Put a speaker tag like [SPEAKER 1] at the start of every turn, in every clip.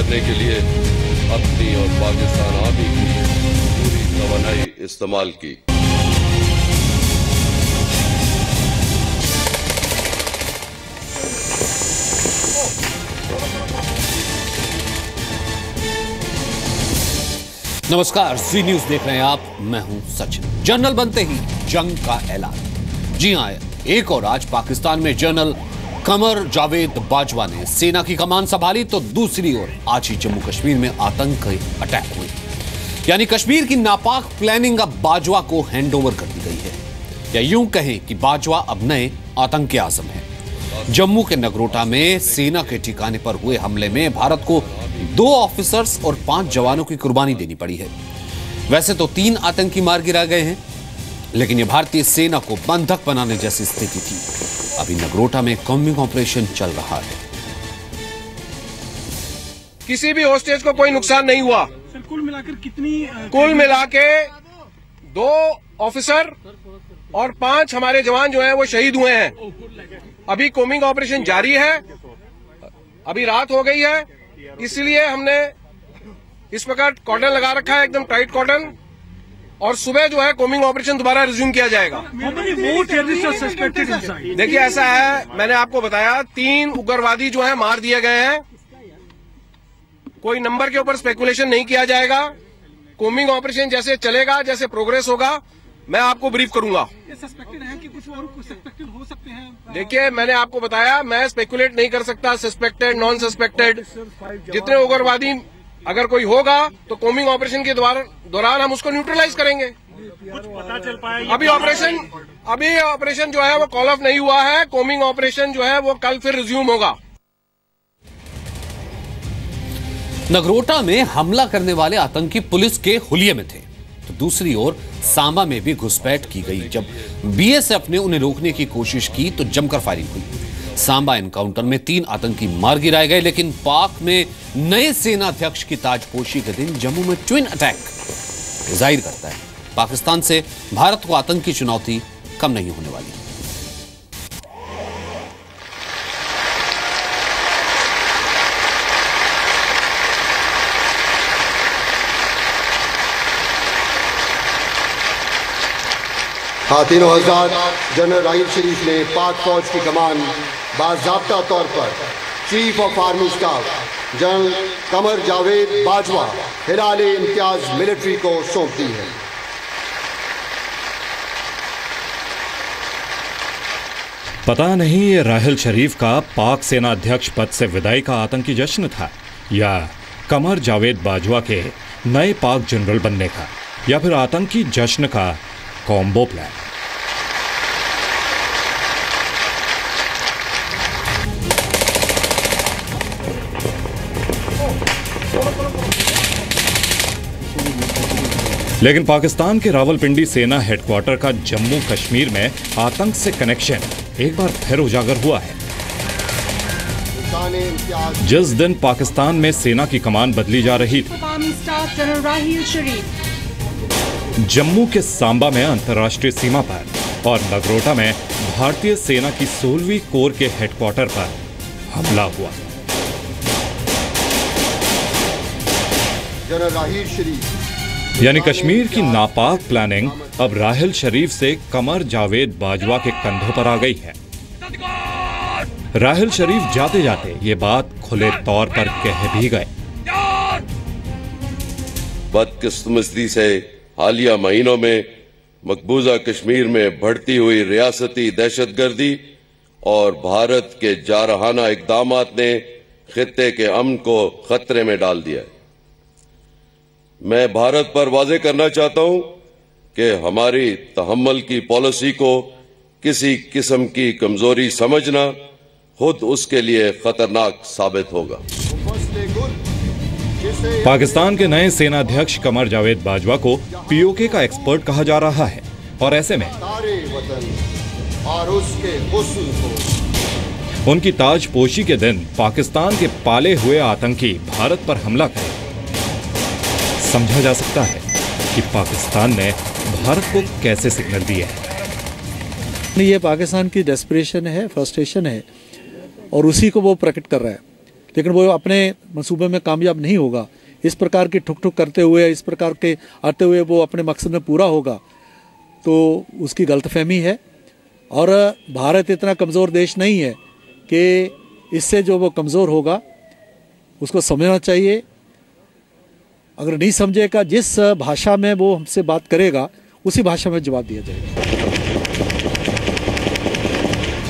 [SPEAKER 1] करने के लिए अपनी और पाकिस्तान आर्मी की पूरी तवानाई इस्तेमाल की।
[SPEAKER 2] नमस्कार, जी न्यूज देख रहे हैं आप। मैं हूं सचिन। जनरल बनते ही जंग का ऐलान। जी हां, एक और आज पाकिस्तान में जनरल कमर जावेद बाजवा ने सेना की कमान संभाली, तो दूसरी ओर आज ही जम्मू कश्मीर में आतंकी अटैक हुए। यानी कश्मीर की नापाक प्लानिंग अब बाजवा को हैंडओवर कर दी गई है, या यूं कहें कि बाजवा अब नए आतंकी आजम हैं। जम्मू के नगरोटा में सेना के ठिकाने पर हुए हमले में भारत को 2 ऑफिसर्स और 5 जवानों की कुर्बानी देनी पड़ी है। वैसे तो 3 आतंकी मार गिरा गए हैं, लेकिन यह भारतीय सेना को बंधक बनाने जैसी स्थिति थी। अभी नगरोटा में कॉम्बिंग ऑपरेशन चल रहा है।
[SPEAKER 3] किसी भी होस्टेज को कोई नुकसान नहीं हुआ।
[SPEAKER 4] सर, कुल मिलाकर कितनी?
[SPEAKER 3] कुल मिला के 2 ऑफिसर और 5 हमारे जवान जो हैं वो शहीद हुए हैं। अभी कॉम्बिंग ऑपरेशन जारी है। अभी रात हो गई है, इसलिए हमने इस प्रकार कॉर्डन लगा रखा है, एकदम टाइट कॉर्डन, और सुबह जो है कॉम्बिंग ऑपरेशन दोबारा रिज्यूम किया जाएगा। देखिए ऐसा है, मैंने आपको बताया 3 उग्रवादी जो है मार दिए गए हैं। कोई नंबर के ऊपर स्पेकुलेशन नहीं किया जाएगा। कॉम्बिंग ऑपरेशन जैसे चलेगा, जैसे प्रोग्रेस होगा, मैं आपको ब्रीफ करूंगा।
[SPEAKER 4] सस्पेक्टेड है कि कुछ और सस्पेक्टेड हो सकते हैं?
[SPEAKER 3] देखिए मैंने आपको बताया, मैं स्पेकुलेट नहीं कर सकता। सस्पेक्टेड, नॉन सस्पेक्टेड, जितने उग्रवादी अगर कोई होगा तो कॉम्बिंग ऑपरेशन के दौरान हम उसको न्यूट्रलाइज करेंगे।
[SPEAKER 4] कुछ पता चल पाया?
[SPEAKER 3] अभी ऑपरेशन जो है वो कॉल ऑफ नहीं हुआ है। कॉम्बिंग ऑपरेशन जो है वो कल फिर रिज्यूम होगा।
[SPEAKER 2] नगरोटा में हमला करने वाले आतंकी पुलिस के हुलिये में थे, तो दूसरी ओर सांबा में भी घुसपैठ की गई। जब बीएसएफ ने उन्हें रोकने की कोशिश की तो जमकर फायरिंग हुई। सांबा एनकाउंटर में 3 आतंकी मार गिराए गए, लेकिन पाक में नए सेनाध्यक्ष की ताजपोशी के दिन जम्मू में ट्विन अटैक जाहिर करता है पाकिस्तान से भारत को आतंकी चुनौती कम नहीं होने वाली।
[SPEAKER 5] तीनों हज़ार जनरल राहिल शरीफ ने पाक फौज की कमान बाज़ाब्ता तौर पर chief of army staff general Qamar Javed Bajwa हिलाले इम्तियाज मिलिट्री को सौंप दी है।
[SPEAKER 6] पता नहीं ये राहिल शरीफ का पाक सेना अध्यक्ष पद से विदाई का आतंकी जश्न था, या कमर जावेद बाजवा के नए पाक जनरल बनने का, या फिर आतंकी जश्न का कॉम्बो प्लान। लेकिन पाकिस्तान के रावलपिंडी सेना हेडक्वार्टर का जम्मू कश्मीर में आतंक से कनेक्शन एक बार फिर उजागर हुआ है। जिस दिन पाकिस्तान में सेना की कमान बदली जा रही थी, जम्मू के सांबा में अंतर्राष्ट्रीय सीमा पर और नगरोटा में भारतीय सेना की 16वीं कोर के हेडक्वार्टर पर हमला हुआ।
[SPEAKER 5] जनरल राहिल शरीफ
[SPEAKER 6] यानी कश्मीर की नापाक प्लानिंग अब राहिल शरीफ से कमर जावेद बाजवा के कंधों पर आ गई है। राहिल शरीफ जाते जाते ये बात खुले तौर पर कह भी गए।
[SPEAKER 1] बदकिस्मती से हालिया महीनों में मकबूजा कश्मीर में बढ़ती हुई रियासती दहशतगर्दी और भारत के जारहाना इकदामात ने खित्ते के अमन को खतरे में डाल दिया है। मैं भारत पर वाज़ेह करना चाहता हूं कि हमारी तहम्मुल की पॉलिसी को किसी किस्म की कमजोरी समझना खुद उसके लिए खतरनाक साबित होगा।
[SPEAKER 6] पाकिस्तान के नए सेनाध्यक्ष कमर जावेद बाजवा को पीओके का एक्सपर्ट कहा जा रहा है, और ऐसे में
[SPEAKER 5] और उसके हुस्न को
[SPEAKER 6] उनकी ताजपोशी के दिन पाकिस्तान के पाले हुए आतंकी भारत पर हमला करें, समझा जा सकता है कि पाकिस्तान ने भारत को कैसे सिग्नल दिया है।
[SPEAKER 7] ये पाकिस्तान की डेस्परेशन है, फ्रस्ट्रेशन है, और उसी को वो प्रकट कर रहा है। लेकिन वो अपने मंसूबे में कामयाब नहीं होगा। इस प्रकार की ठुक ठुक करते हुए, इस प्रकार के आते हुए वो अपने मकसद में पूरा होगा, तो उसकी गलतफहमी है। और भारत इतना कमज़ोर देश नहीं है कि इससे जो वो कमज़ोर होगा उसको समझना चाहिए। अगर नहीं समझेगा, जिस भाषा में वो हमसे बात करेगा उसी भाषा में जवाब दिया जाएगा।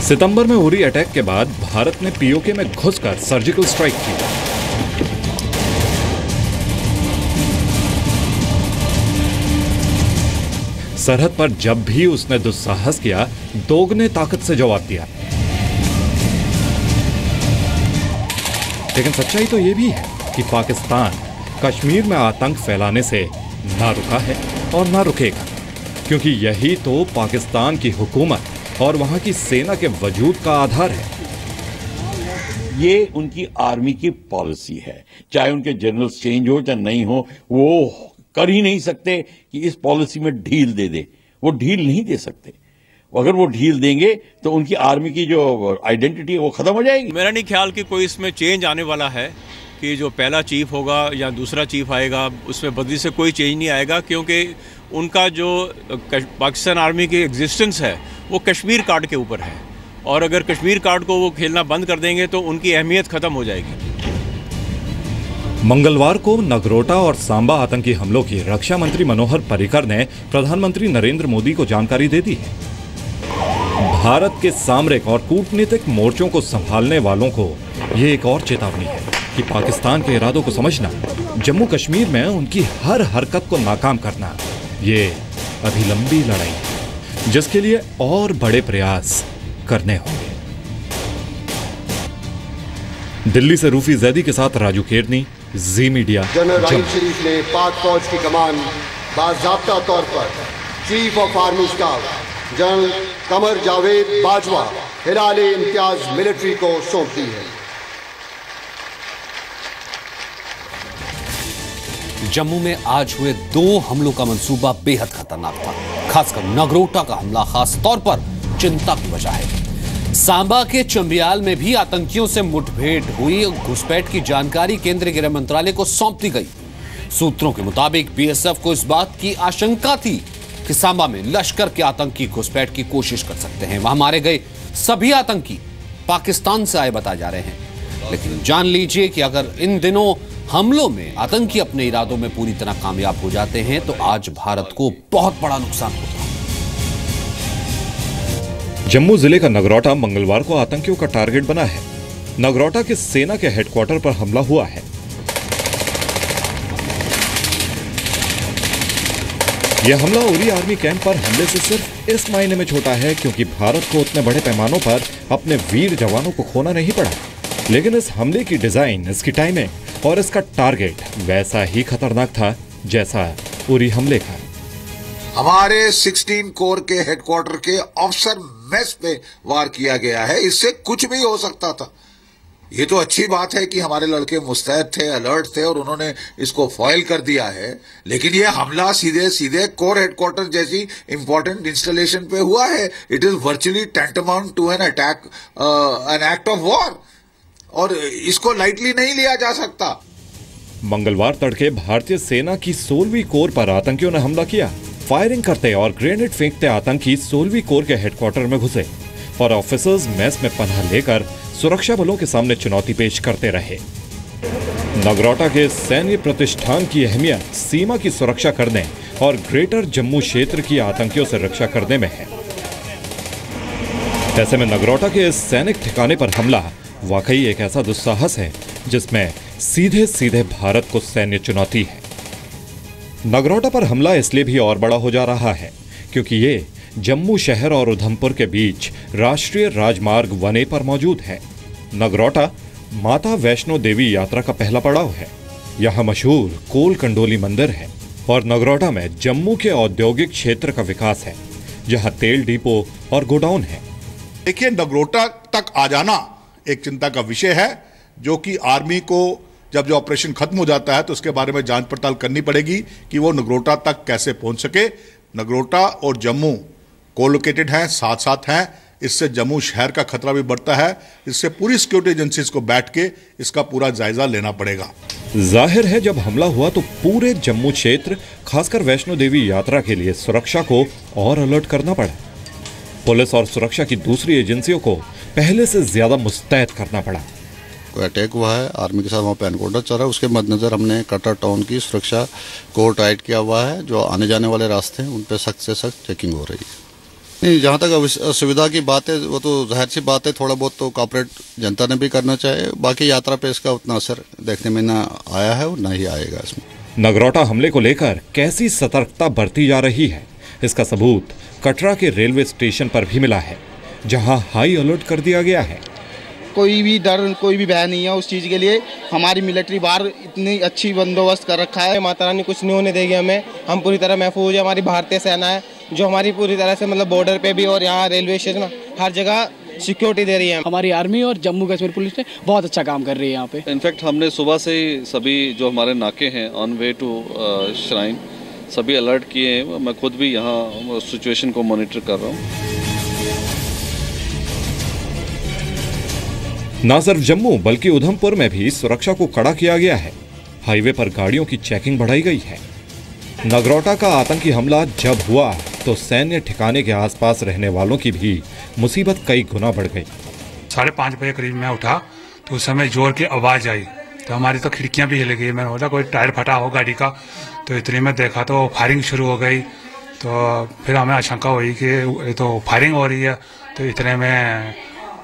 [SPEAKER 6] सितंबर में उरी अटैक के बाद भारत ने पीओके में घुसकर सर्जिकल स्ट्राइक की। सरहद पर जब भी उसने दुस्साहस किया, दोगुने ताकत से जवाब दिया। लेकिन सच्चाई तो यह भी है कि पाकिस्तान कश्मीर में आतंक फैलाने से ना रुका है और ना रुकेगा, क्योंकि यही तो पाकिस्तान की हुकूमत और वहां की सेना के वजूद का आधार है।
[SPEAKER 8] ये उनकी आर्मी की पॉलिसी है, चाहे उनके जनरल्स चेंज हो चाहे नहीं हो, वो कर ही नहीं सकते कि इस पॉलिसी में ढील दे दे। वो ढील नहीं दे सकते। अगर वो ढील देंगे तो उनकी आर्मी की जो आइडेंटिटी है वो खत्म हो जाएगी।
[SPEAKER 9] मेरा नहीं ख्याल कि कोई इसमें चेंज आने वाला है कि जो पहला चीफ होगा या दूसरा चीफ आएगा उसमें बदली से कोई चेंज नहीं आएगा, क्योंकि उनका जो पाकिस्तान आर्मी की एग्जिस्टेंस है वो कश्मीर कार्ड के ऊपर है, और अगर कश्मीर कार्ड को वो खेलना बंद कर देंगे तो उनकी अहमियत खत्म हो जाएगी।
[SPEAKER 6] मंगलवार को नगरोटा और सांबा आतंकी हमलों की रक्षा मंत्री मनोहर पर्रिकर ने प्रधानमंत्री नरेंद्र मोदी को जानकारी दे दी है। भारत के सामरिक और कूटनीतिक मोर्चों को संभालने वालों को ये एक और चेतावनी है कि पाकिस्तान के इरादों को समझना, जम्मू कश्मीर में उनकी हर हरकत को नाकाम करना, ये अभी लंबी लड़ाई है जिसके लिए और बड़े प्रयास करने होंगे। दिल्ली से रूफी जैदी के साथ राजू केरनी, जी मीडिया।
[SPEAKER 5] जनरल राहिल शरीफ ने पाक फौज की कमान बाज़ाब्ता तौर पर chief of army staff general Qamar Javed Bajwa हिलाले इम्तियाज मिलिट्री को सौंप दी है।
[SPEAKER 2] जम्मू में आज हुए 2 हमलों का मंसूबा बेहद खतरनाक था। खासकर नगरोटा का हमला खास तौर पर चिंता की वजह है। सांबा के चंबियाल में भी आतंकियों से मुठभेड़ हुई। घुसपैठ की जानकारी केंद्रीय गृह मंत्रालय को सौंप दी गई। सूत्रों के मुताबिक बीएसएफ को इस बात की आशंका थी कि सांबा में लश्कर के आतंकी घुसपैठ की कोशिश कर सकते हैं। वहां मारे गए सभी आतंकी पाकिस्तान से आए बताए जा रहे हैं। लेकिन जान लीजिए कि अगर इन दिनों हमलों में आतंकी अपने इरादों में पूरी तरह कामयाब हो जाते हैं तो आज भारत को बहुत बड़ा नुकसान होगा।
[SPEAKER 6] जम्मू जिले का नगरोटा मंगलवार को आतंकियों का टारगेट बना है। नगरोटा के सेना के हेडक्वार्टर पर हमला हुआ है। यह हमला उरी आर्मी कैंप पर हमले से सिर्फ इस मायने में छोटा है क्योंकि भारत को उतने बड़े पैमानों पर अपने वीर जवानों को खोना नहीं पड़ा। लेकिन इस हमले की डिजाइन, इसकी टाइमिंग और इसका टारगेट वैसा ही खतरनाक था जैसा उरी हमले का।
[SPEAKER 10] हमारे 16 कोर के हेडक्वार्टर के ऑफिसर मेस पे वार किया गया है। इससे कुछ भी हो सकता था। ये तो अच्छी बात है कि हमारे लड़के मुस्तैद थे, अलर्ट थे और उन्होंने इसको फॉइल कर दिया है। लेकिन ये हमला सीधे सीधे कोर हेडक्वार्टर जैसी इंपॉर्टेंट इंस्टॉलेशन पे हुआ है। It is virtually tantamount to an attack, an act of war, और इसको लाइटली नहीं लिया जा सकता।
[SPEAKER 6] मंगलवार तड़के भारतीय सेना की 16वीं कोर पर आतंकियों ने हमला किया। फायरिंग करते और ग्रेनेड फेंकते आतंकी 16वीं कोर के हेडक्वार्टर में घुसे और ऑफिसर्स मेस में पनाह लेकर सुरक्षा बलों के सामने चुनौती पेश करते रहे। नगरोटा के सैन्य प्रतिष्ठान की अहमियत सीमा की सुरक्षा करने और ग्रेटर जम्मू क्षेत्र की आतंकियों से रक्षा करने में है। ऐसे में नगरोटा के इस सैनिक ठिकाने पर हमला वाकई एक ऐसा दुस्साहस है जिसमें सीधे सीधे भारत को सैन्य चुनौती है। नगरोटा पर हमला इसलिए भी और बड़ा हो जा रहा है क्योंकि ये जम्मू शहर और उधमपुर के बीच राष्ट्रीय राजमार्ग 1A पर मौजूद है। नगरोटा माता वैष्णो देवी यात्रा का पहला पड़ाव है। यहाँ मशहूर कोल कंडोली मंदिर है और नगरोटा में जम्मू के औद्योगिक क्षेत्र का विकास है जहाँ तेल डिपो और गोडाउन है।
[SPEAKER 11] देखिए, नगरोटा तक आ जाना एक चिंता का विषय है, जो कि आर्मी को जब जो ऑपरेशन खत्म हो जाता है तो उसके बारे में जांच पड़ताल करनी पड़ेगी कि वो नगरोटा तक कैसे पहुंच सके। नगरोटा और जम्मू कोलोकेटेड हैं, साथ साथ हैं, इससे जम्मू शहर का खतरा भी बढ़ता है। इससे पूरी सिक्योरिटी एजेंसीज को बैठ के इसका पूरा जायजा लेना पड़ेगा।
[SPEAKER 6] जाहिर है जब हमला हुआ तो पूरे जम्मू क्षेत्र खासकर वैष्णो देवी यात्रा के लिए सुरक्षा को और अलर्ट करना पड़ा। पुलिस और सुरक्षा की दूसरी एजेंसियों को पहले से ज्यादा मुस्तैद करना पड़ा।
[SPEAKER 12] अटैक हुआ है, आर्मी के साथ वहाँ पे एनकाउंटर चल रहा है, उसके मद्देनजर हमने कटरा टाउन की सुरक्षा को टाइट किया हुआ है। जो आने जाने वाले रास्ते हैं उन पर सख्त से सख्त चेकिंग हो रही है। नहीं, जहाँ तक असुविधा की बात है वो तो जाहिर सी बात है, थोड़ा बहुत तो कॉपरेट जनता ने भी करना चाहिए। बाकी यात्रा पे इसका उतना असर देखने में ना आया है और ना ही आएगा। इसमें
[SPEAKER 6] नगरोटा हमले को लेकर कैसी सतर्कता बरती जा रही है, इसका सबूत कटरा के रेलवे स्टेशन पर भी मिला है, जहां हाई अलर्ट कर दिया गया है।
[SPEAKER 13] कोई भी डर, कोई भी भय नहीं है उस चीज़ के लिए। हमारी मिलिट्री बाहर इतनी अच्छी बंदोबस्त कर रखा है।
[SPEAKER 14] माता रानी कुछ नहीं होने देगी हमें, हम पूरी तरह महफूज है। हमारी भारतीय सेना है जो हमारी पूरी तरह से मतलब बॉर्डर पे भी और यहाँ रेलवे स्टेशन हर जगह सिक्योरिटी दे रही है।
[SPEAKER 15] हमारी आर्मी और जम्मू कश्मीर पुलिस ने बहुत अच्छा काम कर रही है यहाँ पे।
[SPEAKER 16] इनफैक्ट हमने सुबह से ही सभी जो हमारे नाके हैं ऑन वे टू श्राइन सभी अलर्ट किए हैं। मैं खुद भी यहाँ सिचुएशन को मॉनिटर कर रहा हूँ।
[SPEAKER 6] न सिर्फ जम्मू बल्कि उधमपुर में भी सुरक्षा को कड़ा किया गया है। हाईवे पर गाड़ियों की चेकिंग बढ़ाई गई है। नगरोटा का आतंकी हमला जब हुआ तो सैन्य ठिकाने के आसपास रहने वालों की भी मुसीबत कई गुना बढ़ गई।
[SPEAKER 17] 5:30 बजे करीब मैं उठा तो उस समय जोर की आवाज आई तो हमारी तो खिड़कियां भी हिल गई। मैंने बोला कोई टायर फटा हो गाड़ी का, तो इतने में देखा तो फायरिंग शुरू हो गई। तो फिर हमें आशंका हुई कि ये तो फायरिंग हो रही है। तो इतने में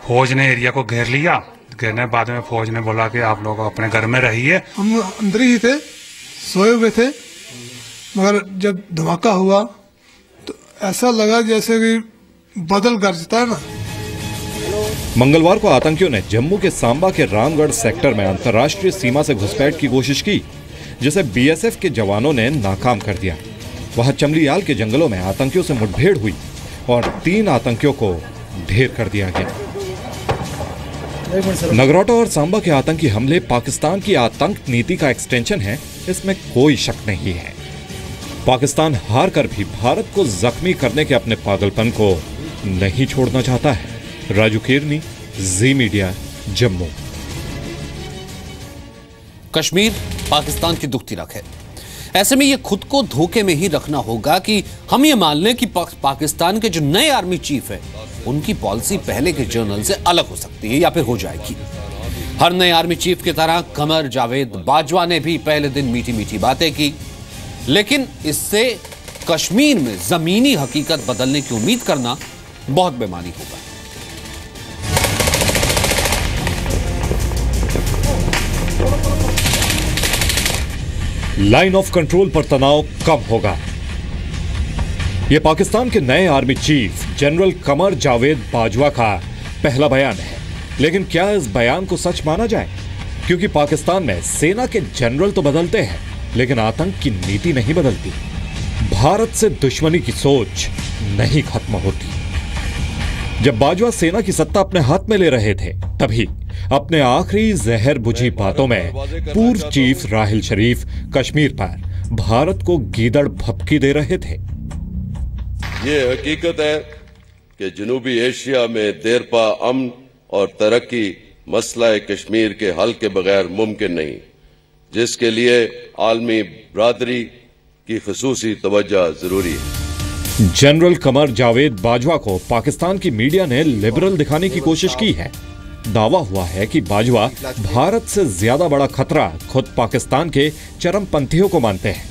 [SPEAKER 17] फौज ने एरिया को घेर लिया। घेरने बाद में फौज ने बोला कि आप लोग अपने घर में रहिए।
[SPEAKER 18] हम अंदर ही थे, सोए हुए थे, मगर जब धमाका हुआ तो ऐसा लगा जैसे कि बादल गरजता है ना।
[SPEAKER 6] मंगलवार को आतंकियों ने जम्मू के सांबा के रामगढ़ सेक्टर में अंतर्राष्ट्रीय सीमा से घुसपैठ की कोशिश की, जिसे बीएसएफ के जवानों ने नाकाम कर दिया। वहां चमलीयाल के जंगलों में आतंकियों से मुठभेड़ हुई और 3 आतंकियों को ढेर कर दिया गया। नगरोटा और सांबा के आतंकी हमले पाकिस्तान की आतंक नीति का एक्सटेंशन है, इसमें कोई शक नहीं है। पाकिस्तान हार कर भी भारत को जख्मी करने के अपने पागलपन को नहीं छोड़ना चाहता है। राजू केरनी, जी मीडिया, जम्मू।
[SPEAKER 2] कश्मीर पाकिस्तान की दुखती रख है। ऐसे में यह खुद को धोखे में ही रखना होगा कि हम ये मान लें कि पाकिस्तान के जो नए आर्मी चीफ है उनकी पॉलिसी पहले के जनरल से अलग हो सकती है या फिर हो जाएगी। हर नए आर्मी चीफ की तरह कमर जावेद बाजवा ने भी पहले दिन मीठी मीठी बातें की, लेकिन इससे कश्मीर में जमीनी हकीकत बदलने की उम्मीद करना बहुत बेमानी होगा।
[SPEAKER 6] लाइन ऑफ कंट्रोल पर तनाव कम होगा। यह पाकिस्तान के नए army chief general Qamar Javed Bajwa का पहला बयान है। लेकिन क्या इस बयान को सच माना जाए? क्योंकि पाकिस्तान में सेना के जनरल तो बदलते हैं लेकिन आतंक की नीति नहीं बदलती। भारत से दुश्मनी की सोच नहीं खत्म होती। जब बाजवा सेना की सत्ता अपने हाथ में ले रहे थे तभी अपने आखिरी जहर बुझी बातों में पूर्व चीफ राहिल शरीफ कश्मीर पर भारत को गीदड़ भपकी दे रहे थे।
[SPEAKER 1] ये हकीकत है कि जनूबी एशिया में देरपा अमन और तरक्की मसला कश्मीर के हल के बगैर मुमकिन नहीं, जिसके लिए आलमी बरादरी की खसूसी तवज्जो जरूरी है।
[SPEAKER 6] जनरल कमर जावेद बाजवा को पाकिस्तान की मीडिया ने लिबरल दिखाने की कोशिश की है। दावा हुआ है कि बाजवा भारत से ज्यादा बड़ा खतरा खुद पाकिस्तान के चरमपंथियों को मानते हैं।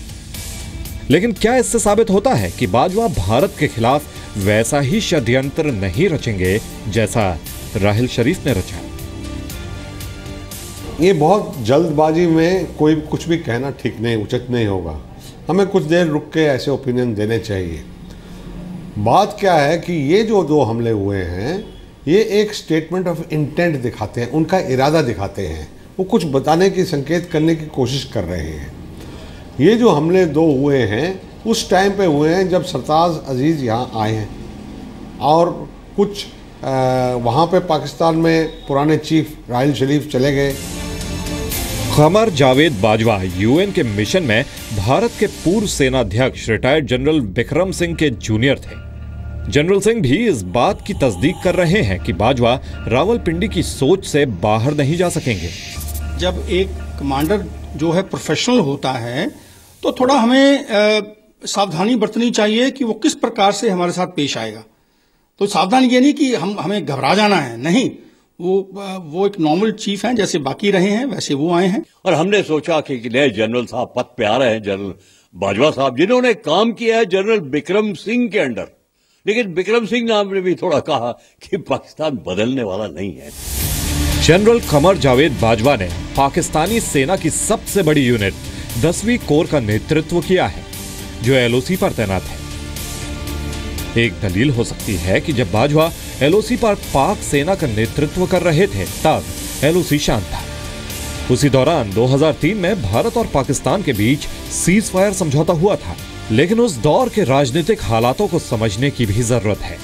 [SPEAKER 6] लेकिन क्या इससे साबित होता है कि बाजवा भारत के खिलाफ वैसा ही षड्यंत्र नहीं रचेंगे जैसा राहिल शरीफ ने रचा?
[SPEAKER 19] ये बहुत जल्दबाजी में कोई कुछ भी कहना ठीक नहीं, उचित नहीं होगा। हमें कुछ देर रुक के ऐसे ओपिनियन देने चाहिए। बात क्या है कि ये जो 2 हमले हुए हैं ये एक स्टेटमेंट ऑफ इंटेंट दिखाते हैं, उनका इरादा दिखाते हैं। वो कुछ बताने की, संकेत करने की कोशिश कर रहे हैं। ये जो हमले 2 हुए हैं उस टाइम पे हुए हैं जब सरताज अजीज़ यहाँ आए हैं और कुछ वहाँ पे पाकिस्तान में पुराने चीफ राहिल शरीफ चले गए।
[SPEAKER 6] कमर जावेद बाजवा यूएन के मिशन में भारत के पूर्व सेनाध्यक्ष रिटायर्ड जनरल बिक्रम सिंह के जूनियर थे। जनरल सिंह भी इस बात की तस्दीक कर रहे हैं कि बाजवा रावलपिंडी की सोच से बाहर नहीं जा सकेंगे।
[SPEAKER 20] जब एक कमांडर जो है प्रोफेशनल होता है तो थोड़ा हमें सावधानी बरतनी चाहिए कि वो किस प्रकार से हमारे साथ पेश आएगा। तो सावधानी ये नहीं कि हमें घबरा जाना है, नहीं, वो एक नॉर्मल चीफ हैं, जैसे बाकी रहे हैं वैसे वो आए हैं।
[SPEAKER 8] और हमने सोचा कि नए जनरल साहब पद पे आ रहे हैं, जनरल बाजवा साहब जिन्होंने काम किया है जनरल बिक्रम सिंह के अंडर, लेकिन बिक्रम सिंह नाम ने भी थोड़ा कहा कि पाकिस्तान बदलने वाला नहीं है।
[SPEAKER 6] जनरल कमर जावेद बाजवा ने पाकिस्तानी सेना की सबसे बड़ी यूनिट 10वीं कोर का नेतृत्व किया है, जो एलओसी पर तैनात है। एक दलील हो सकती है कि जब बाजवा एलओसी पर पाक सेना का नेतृत्व कर रहे थे तब एलओसी शांत था। उसी दौरान 2003 में भारत और पाकिस्तान के बीच सीज फायर समझौता हुआ था, लेकिन उस दौर के राजनीतिक हालातों को समझने की भी जरूरत है।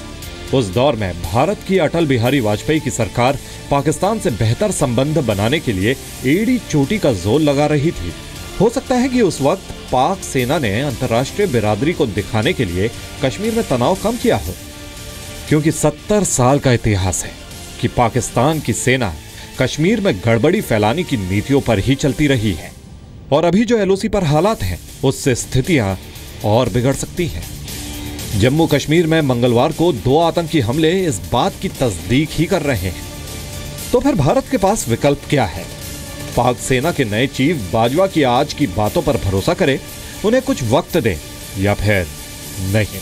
[SPEAKER 6] उस दौर में भारत की अटल बिहारी वाजपेयी की सरकार पाकिस्तान से बेहतर संबंध बनाने के लिए एड़ी चोटी का जोर लगा रही थी। हो सकता है कि उस वक्त पाक सेना ने अंतर्राष्ट्रीय बिरादरी को दिखाने के लिए कश्मीर में तनाव कम किया हो, क्योंकि 70 साल का इतिहास है कि पाकिस्तान की सेना कश्मीर में गड़बड़ी फैलाने की नीतियों पर ही चलती रही है। और अभी जो एलओसी पर हालात हैं उससे स्थितियां और बिगड़ सकती हैं। जम्मू कश्मीर में मंगलवार को 2 आतंकी हमले इस बात की तस्दीक ही कर रहे हैं। तो फिर भारत के पास विकल्प क्या है? पाक सेना के नए चीफ बाजवा की आज की बातों पर भरोसा करे, उन्हें कुछ वक्त दे, या फिर नहीं?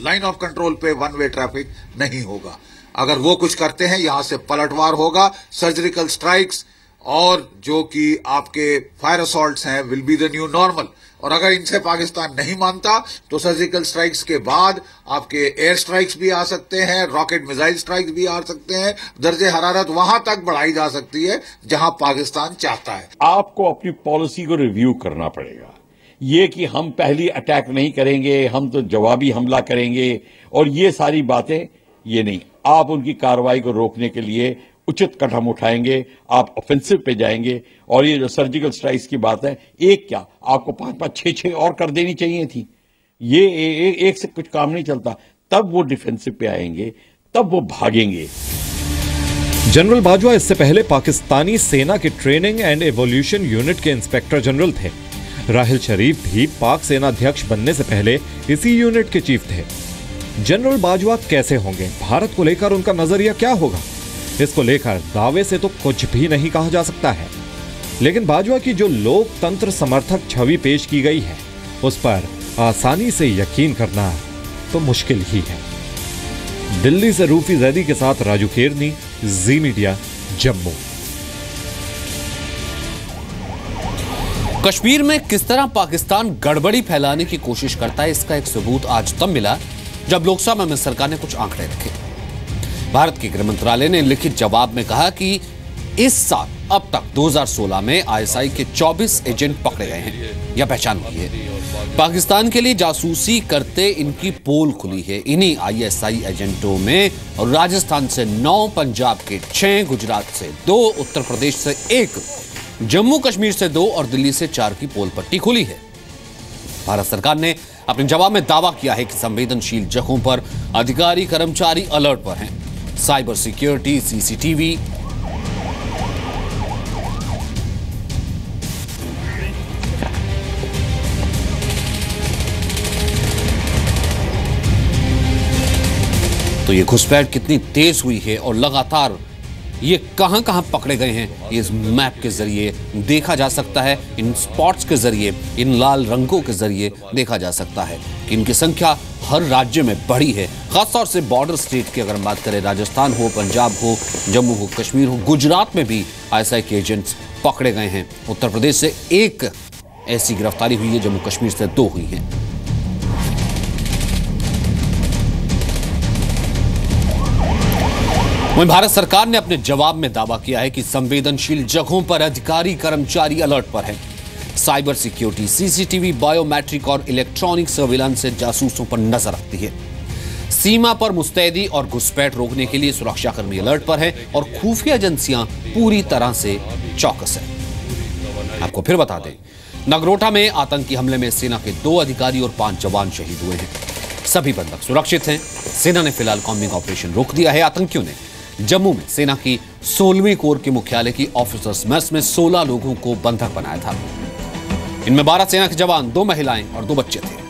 [SPEAKER 10] लाइन ऑफ कंट्रोल पे वन वे ट्रैफिक नहीं होगा। अगर वो कुछ करते हैं यहां से पलटवार होगा, सर्जिकल स्ट्राइक्स और जो कि आपके फायर असॉल्ट्स हैं will be the new normal. और अगर इनसे पाकिस्तान नहीं मानता तो सर्जिकल स्ट्राइक्स के बाद आपके एयर स्ट्राइक्स भी आ सकते हैं, रॉकेट मिसाइल स्ट्राइक्स भी आ सकते हैं। दर्जे हरारत वहां तक बढ़ाई जा सकती है जहां पाकिस्तान चाहता है।
[SPEAKER 8] आपको अपनी पॉलिसी को रिव्यू करना पड़ेगा। ये कि हम पहली अटैक नहीं करेंगे, हम तो जवाबी हमला करेंगे और ये सारी बातें, ये नहीं। आप उनकी कार्रवाई को रोकने के लिए उचित कदम उठाएंगे, आप ऑफेंसिव पे जाएंगे। और ये जो सर्जिकल स्ट्राइक्स की बात है, एक क्या आपको 5-5, 6-6 और कर देनी चाहिए थी। ये एक से कुछ काम नहीं चलता। तब वो डिफेंसिव पे आएंगे, तब वो भागेंगे।
[SPEAKER 6] जनरल बाजवा इससे पहले पाकिस्तानी सेना के ट्रेनिंग एंड एवोल्यूशन यूनिट के इंस्पेक्टर जनरल थे। राहिल शरीफ भी पाक सेना अध्यक्ष बनने से पहले इसी यूनिट के चीफ थे। जनरल बाजवा कैसे होंगे? भारत को लेकर उनका नजरिया क्या होगा? इसको लेकर दावे से तो कुछ भी नहीं कहा जा सकता है, लेकिन बाजवा की जो लोकतंत्र समर्थक छवि पेश की गई है उस पर आसानी से यकीन करना तो मुश्किल ही है। दिल्ली से रूफी जैदी के साथ राजू केरनी, जी मीडिया, जम्मू।
[SPEAKER 2] कश्मीर में किस तरह पाकिस्तान गड़बड़ी फैलाने की कोशिश करता है, इसका एक सबूत आज तब मिला जब लोकसभा में सरकार ने कुछ आंकड़े रखे। भारत के गृह मंत्रालय ने लिखित जवाब में कहा कि इस साल अब तक 2016 में आईएसआई के 24 एजेंट पकड़े गए हैं या पहचान हुई है। पाकिस्तान के लिए जासूसी करते इनकी पोल खुली है। इन्हीं आईएसआई एजेंटों में राजस्थान से 9, पंजाब के 6, गुजरात से 2, उत्तर प्रदेश से 1, जम्मू कश्मीर से 2 और दिल्ली से 4 की पोल पट्टी खुली है। भारत सरकार ने अपने जवाब में दावा किया है कि संवेदनशील जगहों पर अधिकारी कर्मचारी अलर्ट पर हैं। साइबर सिक्योरिटी, सीसीटीवी, तो ये घुसपैठ कितनी तेज हुई है और लगातार ये कहां कहां पकड़े गए हैं, ये इस मैप के जरिए देखा जा सकता है। इन स्पॉट्स के जरिए, इन लाल रंगों के जरिए देखा जा सकता है कि इनकी संख्या हर राज्य में बढ़ी है। खासतौर से बॉर्डर स्टेट की अगर हम बात करें, राजस्थान हो, पंजाब हो, जम्मू हो, कश्मीर हो, गुजरात में भी आईएसआई के एजेंट्स पकड़े गए हैं। उत्तर प्रदेश से 1 ऐसी गिरफ्तारी हुई है, जम्मू कश्मीर से 2 हुई है। वहीं भारत सरकार ने अपने जवाब में दावा किया है कि संवेदनशील जगहों पर अधिकारी कर्मचारी अलर्ट पर हैं। साइबर सिक्योरिटी, सीसीटीवी, बायोमेट्रिक और इलेक्ट्रॉनिक सर्विलांस से जासूसों पर नजर रखती है। सीमा पर मुस्तैदी और घुसपैठ रोकने के लिए सुरक्षाकर्मी अलर्ट पर हैं और खुफिया एजेंसियां पूरी तरह से चौकस हैं। आपको फिर बता दें, नगरोटा में आतंकी हमले में सेना के 2 अधिकारी और 5 जवान शहीद हुए हैं। सभी बंधक सुरक्षित हैं। सेना ने फिलहाल कॉम्बिंग ऑपरेशन रोक दिया है। आतंकियों ने जम्मू में सेना की 16वीं कोर के मुख्यालय की ऑफिसर्स मेस में 16 लोगों को बंधक बनाया था। इनमें 12 सेना के जवान, 2 महिलाएं और 2 बच्चे थे।